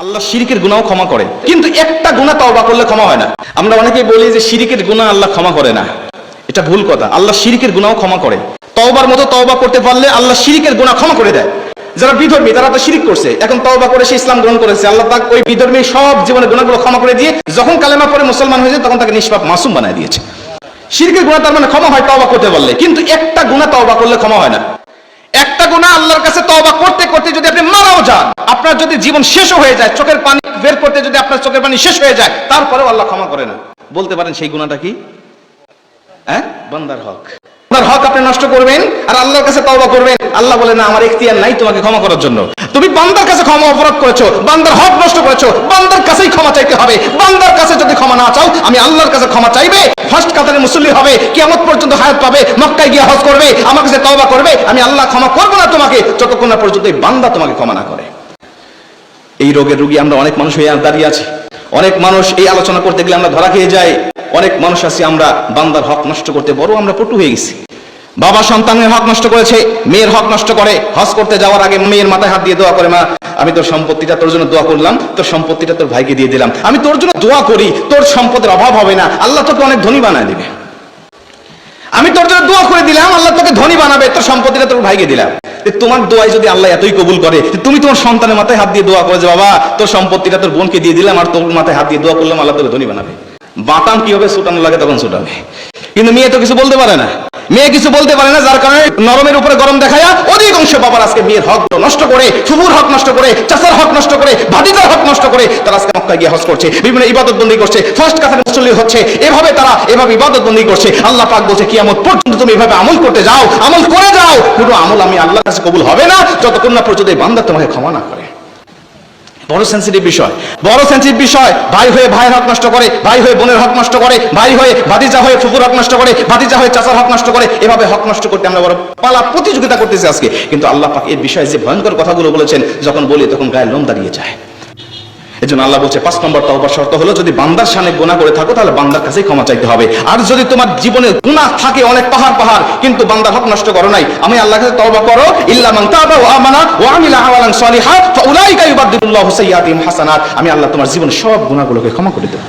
আল্লাহ শিরকের গুনাহ ক্ষমা করে, কিন্তু একটা গুনাহ তওবা করলে ক্ষমা হয় না। আমরা অনেকেই বলি যে শিরকের গুনাহ আল্লাহ ক্ষমা করে না, এটা ভুল কথা। আল্লাহ শিরকের গুনাহ ক্ষমা করে। তওবার মতো তওবা করতে পারলে আল্লাহ শিরকের গুনাহ ক্ষমা করে দেয়। যারা বিধর্মী তারা তো শিরক করছে, এখন তওবা করে সে ইসলাম গ্রহণ করেছে, আল্লাহ তাকে ওই বিধর্মী সব জীবনের গুনাহগুলো ক্ষমা করে দিয়ে যখন কালেমা পড়ে মুসলমান হয়েছে তখন তাকে নিষ্পাপ মাসুম বানায় দিয়েছে। শিরকের গুনাহ তার মানে ক্ষমা হয় তওবা করতে পারলে, কিন্তু একটা গুনাহ তওবা করলে ক্ষমা হয় না। একটা গুনাহ আল্লাহর কাছে তওবা করতে করতে যদি আপনি মারাও যান, আপনার যদি জীবন শেষ হয়ে যায়, চোখের পানি বের করতে যদি আপনার চোখের পানি শেষ হয়ে যায়, তারপরেও আল্লাহ ক্ষমা করে না। বলতে পারেন সেই গুনাহটা কি? বান্দার হক। আপনার হক আপনি নষ্ট করবেন আর আল্লাহর কাছে তওবা করবেন। আল্লাহ বলে না, আমার ইখতিয়ার নাই তোমাকে ক্ষমা করার জন্য। তুমি বান্দার কাছে ক্ষমা অপরাধ করেছো, বান্দার হক নষ্ট করেছো, বান্দার কাছেই ক্ষমা চাইতে হবে। বান্দার কাছে যদি ক্ষমা না চাও, আমি আল্লাহর কাছে ক্ষমা চাইবে, ফার্স্ট কাতারে মুসল্লি হবে, কিয়ামত পর্যন্ত হায়াত পাবে, মক্কায় গিয়ে হজ করবে, আমার কাছে তওবা করবে, আমি আল্লাহ ক্ষমা করব না তোমাকে যতক্ষণ না পর্যন্ত এই বান্দা তোমাকে ক্ষমা না করে। এই রোগের রোগী আমরা অনেক মানুষ হয়ে দাঁড়িয়ে আছি। অনেক মানুষ এই আলোচনা করতে গেলে আমরা ধরা খেয়ে যাই। অনেক মানুষ আছি আমরা বান্দার হক নষ্ট করতে বড় আমরা পটু হয়ে গেছি। বাবা সন্তানের হক নষ্ট করেছে, মেয়ের হক নষ্ট করে। হজ করতে যাওয়ার আগে মেয়ের মাথায় হাত দিয়ে দোয়া করে, মা আমি তোর সম্পত্তিটা তোর জন্য দোয়া করলাম, তোর সম্পত্তিটা তোর ভাইকে দিয়ে দিলাম, আমি তোর জন্য দোয়া করি তোর সম্পদের অভাব হবে না, আল্লাহ তোকে অনেক ধনী বানায় দিবে। আমি তোর জন্য দোয়া করে দিলাম, আল্লাহ তোকে ধনী বানাবে, তোর সম্পত্তিটা তোর ভাইকে দিলাম। তোমার দোয়াই যদি আল্লাহ এতই কবুল করে, তুমি তোমার সন্তানের মাথায় হাত দিয়ে দোয়া করে যে বাবা তোর সম্পত্তিটা তোর বোনকে দিয়ে দিলাম, আর তোর মাথায় হাত দিয়ে দোয়া করলাম আল্লাহ তোকে ধনী বানাবে। বাটাম কিভাবে ছুটানো লাগে তখন ছুটাবে। কিন্তু মেয়ে তো কিছু বলতে পারে না, মেয়ে কিছু বলতে পারে না, যার কারণে নরমের উপরে গরম দেখায়া অধিকাংশ বাবার আজকে মেয়ের হক নষ্ট করে, ফুফুর হক নষ্ট করে, চাচার হক নষ্ট করে, ভাতিজার হক নষ্ট করে তারা আজকে মক্কায় গিয়ে হজ করছে, বিভিন্ন ইবাদত বন্দি করছে, ফার্স্ট কাতারে মুসল্লি হচ্ছে, এভাবে তারা এভাবে ইবাদত বন্দি করছে। আল্লাহ পাক বলছে কিয়ামত পর্যন্ত তুমি এভাবে আমল করতে যাও, আমল করে যাও, পুরো আমল আমি আল্লাহর কাছে কবুল হবে না যতক্ষণ না পর্যন্ত এই বান্দা তোমাকে ক্ষমা না করে। বড় সেন্সিটিভ বিষয়, বড় সেন্সিটিভ বিষয়। ভাই হয়ে ভাইয়ের হক নষ্ট করে, ভাই হয়ে বোনের হক নষ্ট করে, ভাই হয়ে ভাতিজা হয়ে ফুফুর হক নষ্ট করে, ভাতিজা হয়ে চাচার হক নষ্ট করে, এভাবে হক নষ্ট করতে আমরা বড় পালা প্রতিযোগিতা করতেছি আজকে। কিন্তু আল্লাহ পাক এর বিষয়ে যে ভয়ঙ্কর কথাগুলো বলেছেন, যখন বলি তখন গায়ে লোম দাঁড়িয়ে যায়। এজন্য আল্লাহ বলছে 5 নম্বর তওবার শর্ত হলো যদি বান্দার সামনে গুনাহ করে থাকো তাহলে বান্দার কাছেই ক্ষমা চাইতে হবে। আর যদি তোমার জীবনে গুনাহ থাকে অনেক পাহাড় পাহাড়, কিন্তু বান্দার হক নষ্ট করো নাই, আমি আল্লাহর কাছে তওবা করো, ইল্লা মান তাবা ওয়া আমানা ওয়া আমিলা আমালান সলিহা ফাউলাইকা ইউবাদদিলুল্লাহু সাইয়্যাতিহিম হাসানাত, আমি আল্লাহ তোমার জীবনের সব গুনাহগুলোকে ক্ষমা করে দেব।